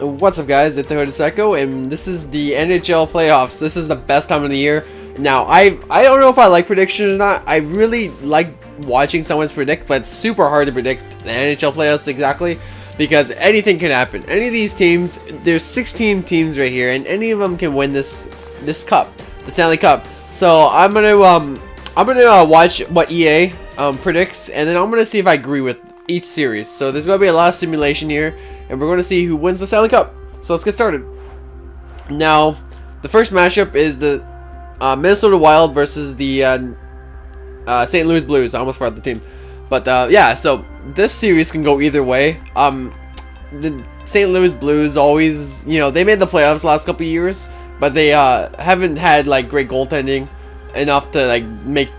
What's up, guys? It's a Hooded Psycho, and this is the NHL playoffs. This is the best time of the year. Now, I don't know if I like predictions or not. I really like watching someone's predict, but it's super hard to predict the NHL playoffs exactly because anything can happen. Any of these teams, there's 16 teams right here, and any of them can win this cup, the Stanley Cup. So I'm gonna watch what EA predicts, and then I'm gonna see if I agree with each series. So there's gonna be a lot of simulation here, and we're gonna see who wins the Stanley Cup. So let's get started. Now, the first matchup is the Minnesota Wild versus the St. Louis Blues. I almost forgot the team, but yeah. So this series can go either way. The St. Louis Blues always, they made the playoffs the last couple of years, but they haven't had like great goaltending enough to make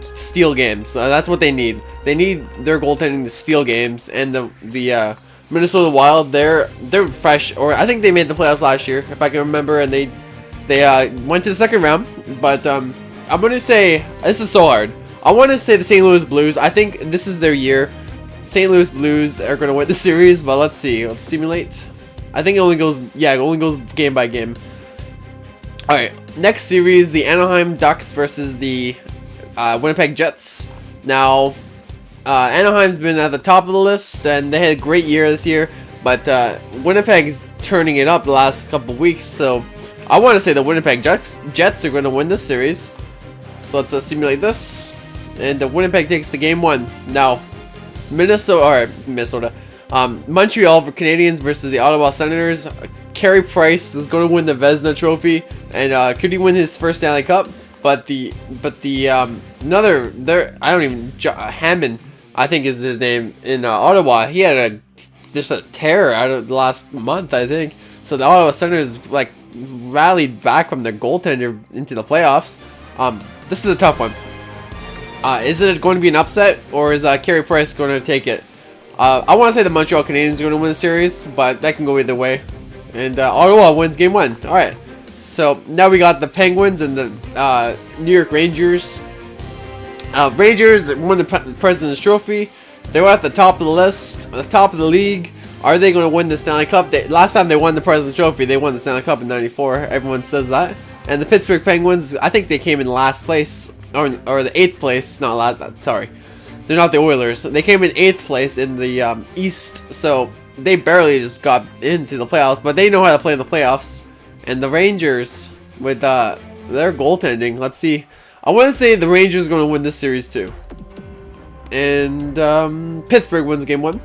steal games. That's what they need. They need their goaltending to steal games, and the Minnesota Wild, they're fresh, or I think they made the playoffs last year, if I can remember, and they went to the second round. But I'm gonna say this is so hard. I want to say the St. Louis Blues. I think this is their year. St. Louis Blues are gonna win the series, but let's see. Let's simulate. I think it only goes game by game. All right, next series, the Anaheim Ducks versus the Winnipeg Jets. Now, Anaheim's been at the top of the list, and they had a great year this year, but Winnipeg's turning it up the last couple of weeks, so I want to say the Winnipeg Jets are going to win this series. So let's simulate this, and the Winnipeg takes the game one. Now, Montreal Canadiens versus the Ottawa Senators. Carey Price is going to win the Vezina Trophy, and could he win his first Stanley Cup? But Hammond, I think is his name, in Ottawa. He had just a tear out of the last month, I think. So the Ottawa Senators rallied back from their goaltender into the playoffs. This is a tough one. Is it going to be an upset, or is Carey Price going to take it? I want to say the Montreal Canadiens are going to win the series, but that can go either way. And Ottawa wins game one. All right. So now we got the Penguins and the New York Rangers. Rangers won the President's Trophy. They were at the top of the list, at the top of the league. Are they going to win the Stanley Cup? Last time they won the President's Trophy, they won the Stanley Cup in '94. Everyone says that. And the Pittsburgh Penguins, I think they came in last place, or the 8th place. Not last. Sorry, they're not the Oilers. They came in 8th place in the East, so they barely just got into the playoffs. But they know how to play in the playoffs. And the Rangers, with their goaltending, let's see. I want to say the Rangers are going to win this series too. And Pittsburgh wins game one.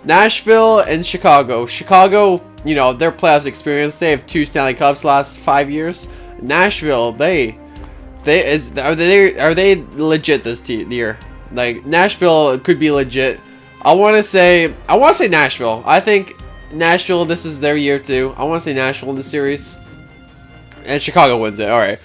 Nashville and Chicago. Chicago, their playoffs experience. They have 2 Stanley Cups last 5 years. Nashville, are they legit this year? Like, Nashville could be legit. I want to say Nashville. I think Nashville, this is their year too. I want to say Nashville in the series. And Chicago wins it. All right.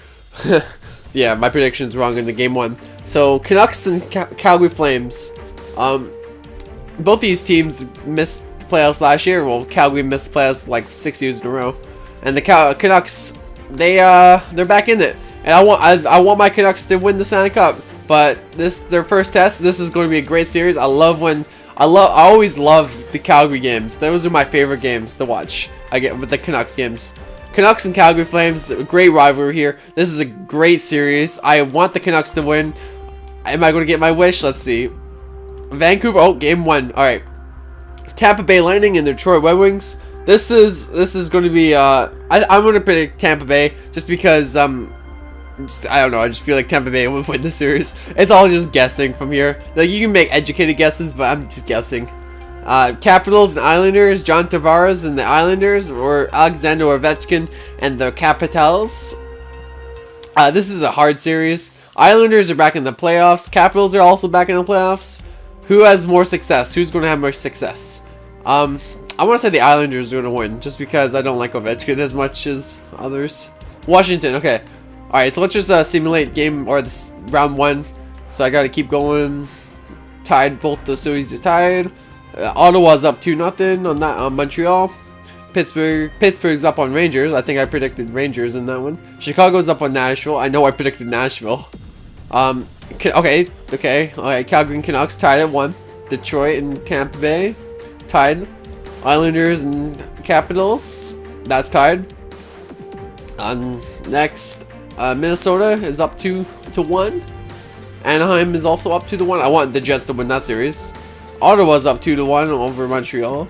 Yeah, my prediction's wrong in the game one. So Canucks and Calgary Flames. Both these teams missed the playoffs last year. Well, Calgary missed the playoffs like 6 years in a row, and the Canucks, they're back in it. And I want my Canucks to win the Stanley Cup. But their first test. This is going to be a great series. I always love the Calgary games. Those are my favorite games to watch. I get with the Canucks games. Canucks and Calgary Flames, great rivalry here. This is a great series. I want the Canucks to win. Am I going to get my wish? Let's see. Vancouver, game one. All right. Tampa Bay Lightning and the Detroit Red Wings. This is going to be. I'm going to predict Tampa Bay just because I don't know. I just feel like Tampa Bay will win the series. It's all just guessing from here. Like, you can make educated guesses, but I'm just guessing. Capitals and Islanders, John Tavares and the Islanders, or Alexander Ovechkin and the Capitals. This is a hard series. Islanders are back in the playoffs. Capitals are also back in the playoffs. Who has more success? Who's going to have more success? I want to say the Islanders are going to win, just because I don't like Ovechkin as much as others. Washington, okay. All right, so let's just simulate game, or this round one. So I got to keep going. Tied, both the series are tied. Ottawa's up 2-0 on Montreal. Pittsburgh's up on Rangers. I think I predicted Rangers in that one. Chicago's up on Nashville. I know I predicted Nashville. Okay. Calgary and Canucks tied at 1. Detroit and Tampa Bay tied. Islanders and Capitals. That's tied. Next, Minnesota is up 2-1. Anaheim is also up 2-1. I want the Jets to win that series. Ottawa's up 2-1 over Montreal.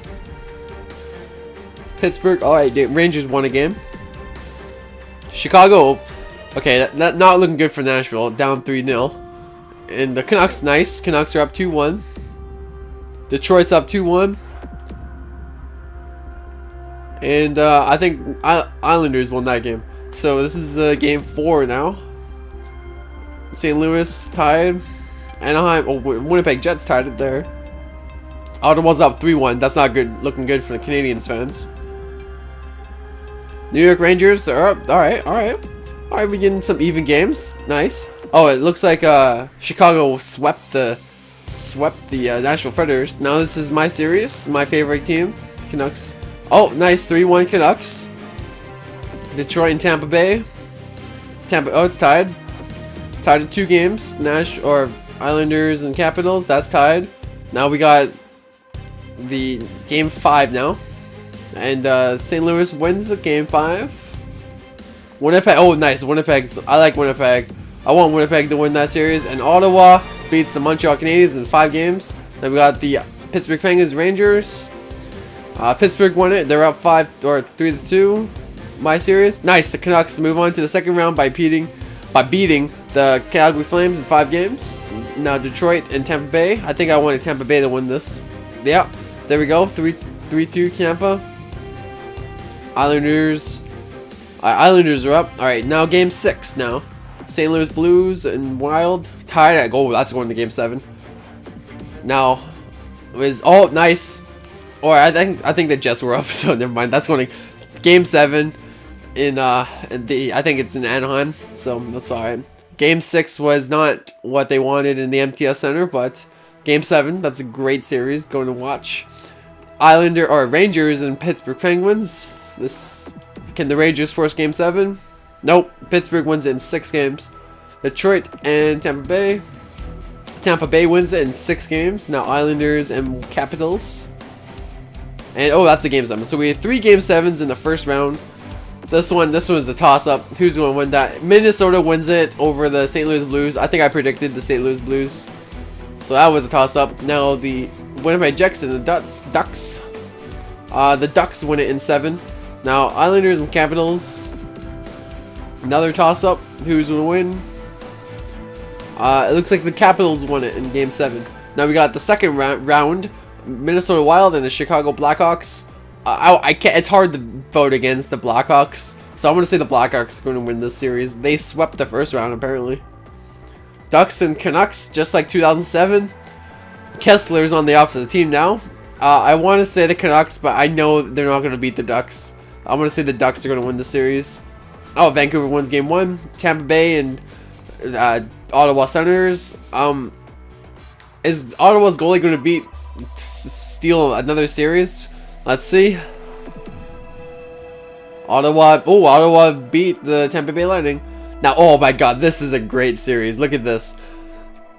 Pittsburgh. All right, Rangers won a game. Chicago. Okay, that not looking good for Nashville. Down 3-0. And the Canucks, nice. Canucks are up 2-1. Detroit's up 2-1. And I think Islanders won that game. So this is game 4 now. St. Louis tied. Anaheim. Oh, Winnipeg Jets tied it there. Ottawa's up 3-1. That's not good. Looking good for the Canadiens fans. New York Rangers are up. All right. We're getting some even games. Nice. Oh, it looks like Chicago swept the Nashville Predators. Now this is my series. My favorite team, Canucks. Oh, nice 3-1 Canucks. Detroit and Tampa Bay. Oh, it's tied. Tied in 2 games. Islanders and Capitals. That's tied. Now we got the game 5 now. And St. Louis wins game 5. Winnipeg. Oh, nice. I like Winnipeg. I want Winnipeg to win that series. And Ottawa beats the Montreal Canadiens in 5 games. Then we got the Pittsburgh Penguins Rangers. Pittsburgh won it. They're up 3-2. My series. Nice. The Canucks move on to the second round by beating the Calgary Flames in 5 games. Now Detroit and Tampa Bay. I think I wanted Tampa Bay to win this. Yeah. There we go. 3-2 Tampa. Islanders are up. All right. Now game 6 now. St. Louis Blues and Wild tied. That's going to game 7. Now nice. Or I think the Jets were up, so never mind. That's going to game 7 I think it's in Anaheim, so that's alright. Game 6 was not what they wanted in the MTS Center, but game 7, that's a great series going to watch. Rangers and Pittsburgh Penguins. Can the Rangers force game 7? Nope. Pittsburgh wins it in 6 games. Detroit and Tampa Bay. Tampa Bay wins it in 6 games. Now Islanders and Capitals. And that's a game 7. So we had 3 game 7s in the first round. This one's a toss-up. Who's going to win that? Minnesota wins it over the St. Louis Blues. I think I predicted the St. Louis Blues. So that was a toss-up. Now the Winnipeg Jets and the Ducks. The Ducks win it in 7. Now Islanders and Capitals. Another toss-up. Who's going to win? It looks like the Capitals won it in game 7. Now we got the second round. Minnesota Wild and the Chicago Blackhawks. It's hard to vote against the Blackhawks, so I'm going to say the Blackhawks are going to win this series. They swept the first round, apparently. Ducks and Canucks, just like 2007. Kessler's on the opposite team now. I want to say the Canucks, but I know they're not going to beat the Ducks. I'm going to say the Ducks are going to win the series. Oh, Vancouver wins game 1. Tampa Bay and Ottawa Senators. Is Ottawa's goalie going to steal another series? Let's see. Ottawa beat the Tampa Bay Lightning. Now, oh my god, this is a great series. Look at this.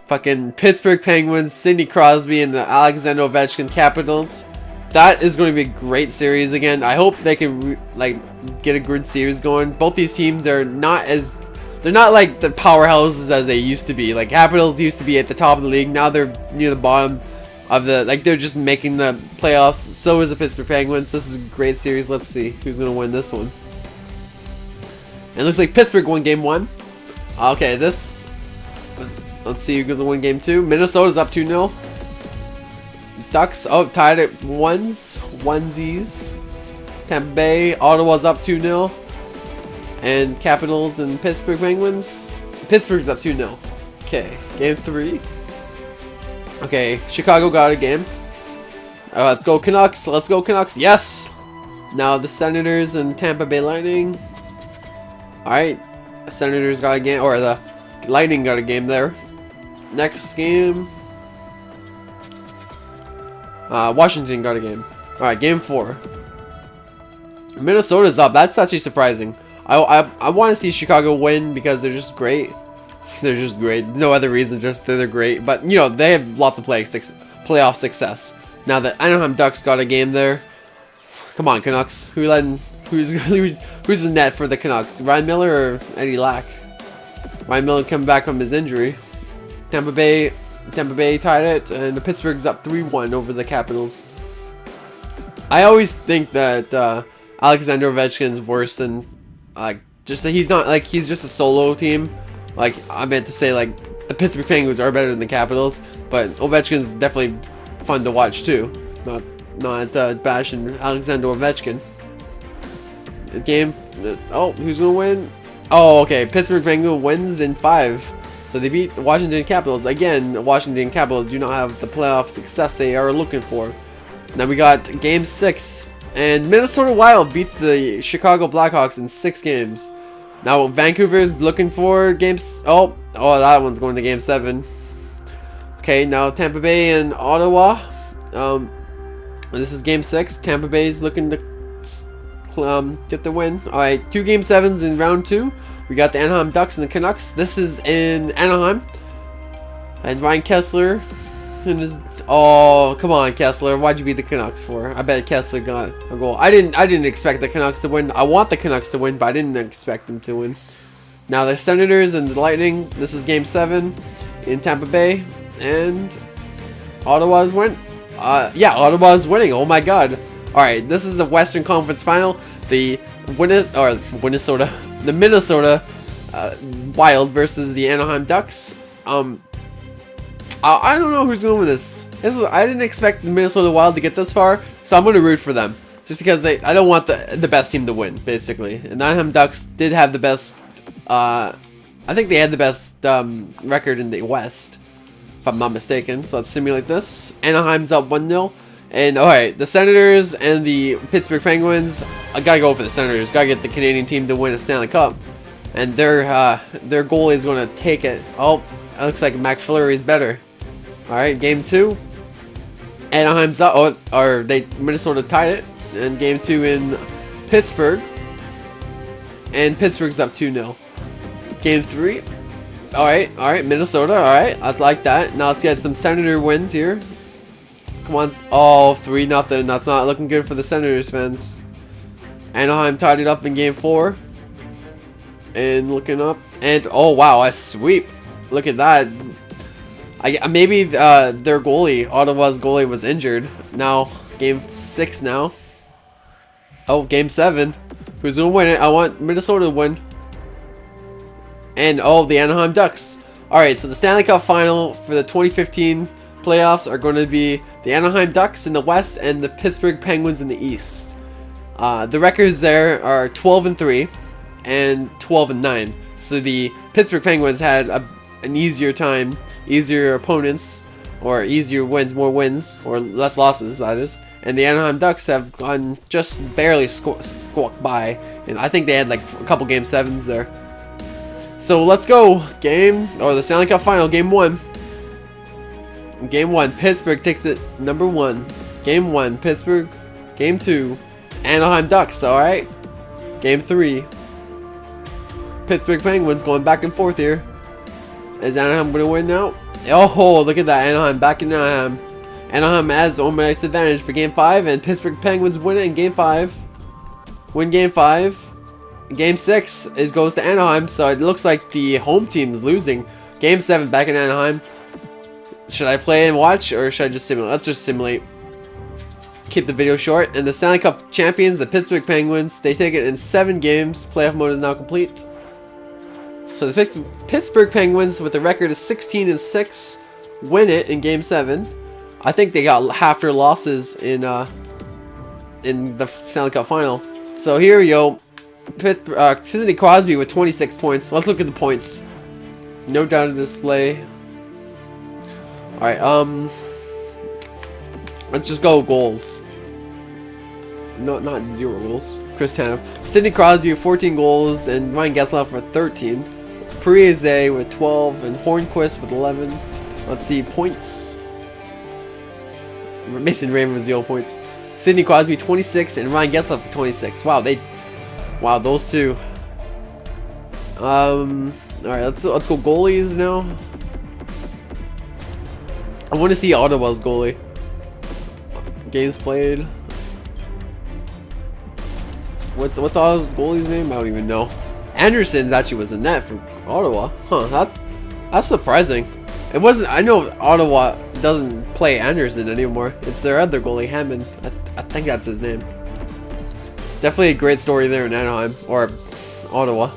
Fucking Pittsburgh Penguins, Sidney Crosby, and the Alexander Ovechkin Capitals. That is going to be a great series again. I hope they can get a good series going. Both these teams are they're not like the powerhouses as they used to be. Like Capitals used to be at the top of the league. Now they're near the bottom of they're just making the playoffs. So is the Pittsburgh Penguins. This is a great series. Let's see who's gonna win this one. And it looks like Pittsburgh won game 1. Okay, let's see who's gonna win game 2. Minnesota's up 2-0. Ducks tied at onesies. Tampa Bay, Ottawa's up 2-0. And Capitals and Pittsburgh Penguins. Pittsburgh's up 2-0. Okay, game 3. Okay, Chicago got a game. Let's go Canucks. Let's go Canucks. Yes! Now the Senators and Tampa Bay Lightning. Alright. Senators got a game. Or the Lightning got a game there. Next game. Washington got a game. Alright, game 4. Minnesota's up. That's actually surprising. I want to see Chicago win because they're just great. They're just great. No other reason, just they're great. But, you know, they have lots of playoff success. Now the Anaheim Ducks got a game there. Come on, Canucks. Who's in net for the Canucks? Ryan Miller or Eddie Lack? Ryan Miller coming back from his injury. Tampa Bay tied it, and the Pittsburgh's up 3-1 over the Capitals. I always think that Alexander Ovechkin's worse than just that he's not he's just a solo team. Like I meant to say the Pittsburgh Penguins are better than the Capitals, but Ovechkin's definitely fun to watch too. Not bashing Alexander Ovechkin. The game. Oh, who's gonna win? Oh, okay. Pittsburgh Penguins wins in 5. So they beat the Washington Capitals. Again, the Washington Capitals do not have the playoff success they are looking for. Now we got Game 6. And Minnesota Wild beat the Chicago Blackhawks in 6 games. Now Vancouver's looking for games. Oh, that one's going to Game 7. Okay, now Tampa Bay and Ottawa. This is Game 6. Tampa Bay's looking to get the win. Alright, 2 Game 7s in round 2. We got the Anaheim Ducks and the Canucks. This is in Anaheim. And Ryan Kessler. Oh, come on, Kessler. Why'd you beat the Canucks for? I bet Kessler got a goal. I didn't expect the Canucks to win. I want the Canucks to win, but I didn't expect them to win. Now the Senators and the Lightning. This is Game 7 in Tampa Bay. And Ottawa's win. Yeah, Ottawa's winning. Oh my god. Alright, this is the Western Conference Final. The Minnesota Wild versus the Anaheim Ducks. I don't know who's going to win this. I didn't expect the Minnesota Wild to get this far, so I'm going to root for them. Just because I don't want the best team to win, basically. And the Anaheim Ducks did have the best, I think they had the best record in the West, if I'm not mistaken. So let's simulate this. Anaheim's up 1-0. And alright, the Senators and the Pittsburgh Penguins, I gotta go for the Senators. Gotta get the Canadian team to win a Stanley Cup. And their goalie is going to take it. Oh, it looks like McFlurry's better. Alright, Game 2. Anaheim's up. Minnesota tied it. And Game 2 in Pittsburgh. And Pittsburgh's up 2-0. Game 3. Alright, Minnesota. Alright, I like that. Now let's get some Senator wins here. Come on. Oh, 3-0. That's not looking good for the Senators fans. Anaheim tied it up in Game 4. And looking up. And, oh wow, a sweep. Look at that. Maybe their goalie, Ottawa's goalie, was injured. Now, Game 6 now. Oh, Game 7. Who's going to win it? I want Minnesota to win. And, oh, the Anaheim Ducks. Alright, so the Stanley Cup Final for the 2015 playoffs are going to be the Anaheim Ducks in the West and the Pittsburgh Penguins in the East. The records there are 12-3 and 12-9. So the Pittsburgh Penguins had an easier time, easier opponents, or easier wins, more wins, or less losses, that is. And the Anaheim Ducks have gone just barely squawked by. And I think they had like a couple Game 7s there. So let's go. The Stanley Cup Final, Game 1. Game 1, Pittsburgh takes it number 1. Game 1, Pittsburgh. Game 2, Anaheim Ducks, alright. Game 3, Pittsburgh Penguins going back and forth here. Is Anaheim going to win now? Oh, look at that. Anaheim back in Anaheim. Anaheim has home ice advantage for Game 5, and Pittsburgh Penguins win it in Game 5. Win Game 5. Game 6 goes to Anaheim, so it looks like the home team is losing. Game 7 back in Anaheim. Should I play and watch, or should I just simulate? Let's just simulate. Keep the video short. And the Stanley Cup champions, the Pittsburgh Penguins, they take it in 7 games. Playoff mode is now complete. So the Pittsburgh Penguins, with a record of 16-6, win it in Game 7. I think they got half their losses in the Stanley Cup Final. So here we go. Sidney Crosby with 26 points. Let's look at the points. No data display. Alright, let's just go goals. No, not 0 goals. Chris Tanev. Sidney Crosby with 14 goals, and Ryan Getzlaf with 13. Parise with 12, and Hornquist with 11. Let's see, points. Mason Raymond with 0 points. Sidney Crosby 26, and Ryan Getzlaf with 26. Wow, those two. Alright, let's go goalies now. I want to see Ottawa's goalie. Games played. What's Ottawa's goalie's name? I don't even know. Anderson's actually was in net for Ottawa. Huh? That's surprising. It wasn't. I know Ottawa doesn't play Anderson anymore. It's their other goalie, Hammond. I think that's his name. Definitely a great story there in Anaheim or Ottawa.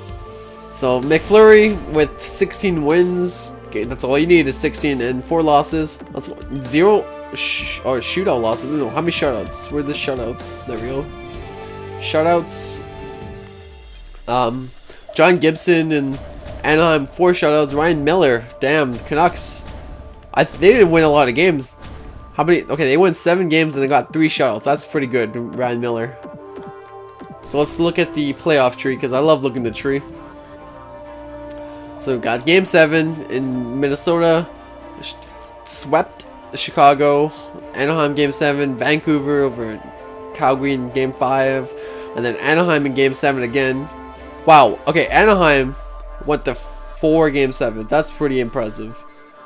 So McFlurry with 16 wins. Okay, that's all you need is 16 and 4 losses. That's 0 or shootout losses. No, how many shutouts? Where are the shutouts? There we go. Shutouts. John Gibson and Anaheim 4 shutouts. Ryan Miller, damn Canucks. They didn't win a lot of games. How many? Okay, they won 7 games and they got 3 shutouts. That's pretty good, Ryan Miller. So let's look at the playoff tree because I love looking at the tree. So we've got Game 7 in Minnesota, swept Chicago. Anaheim Game 7, Vancouver over Calgary in Game 5, and then Anaheim in Game 7 again. Wow. Okay, Anaheim went to 4 Game 7. That's pretty impressive.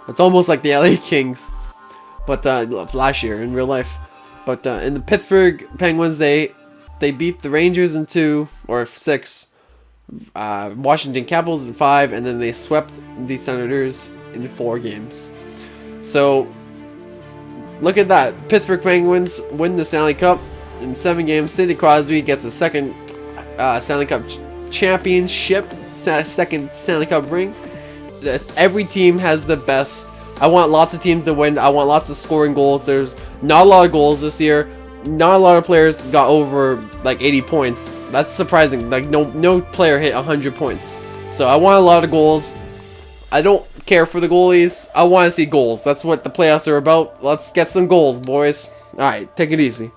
It's almost like the LA Kings, but last year in real life. But in the Pittsburgh Penguins, they beat the Rangers in 2 or 6. Washington Capitals in 5, and then they swept the Senators in 4 games. So look at that. Pittsburgh Penguins win the Stanley Cup in 7 games. Sidney Crosby gets a second Stanley Cup championship, second Stanley Cup ring. Every team has the best. I want lots of teams to win. I want lots of scoring goals. There's not a lot of goals this year. Not a lot of players got over like 80 points. That's surprising. Like no player hit 100 points. So I want a lot of goals. I don't care for the goalies. I want to see goals. That's what the playoffs are about. Let's get some goals, boys. All right, take it easy.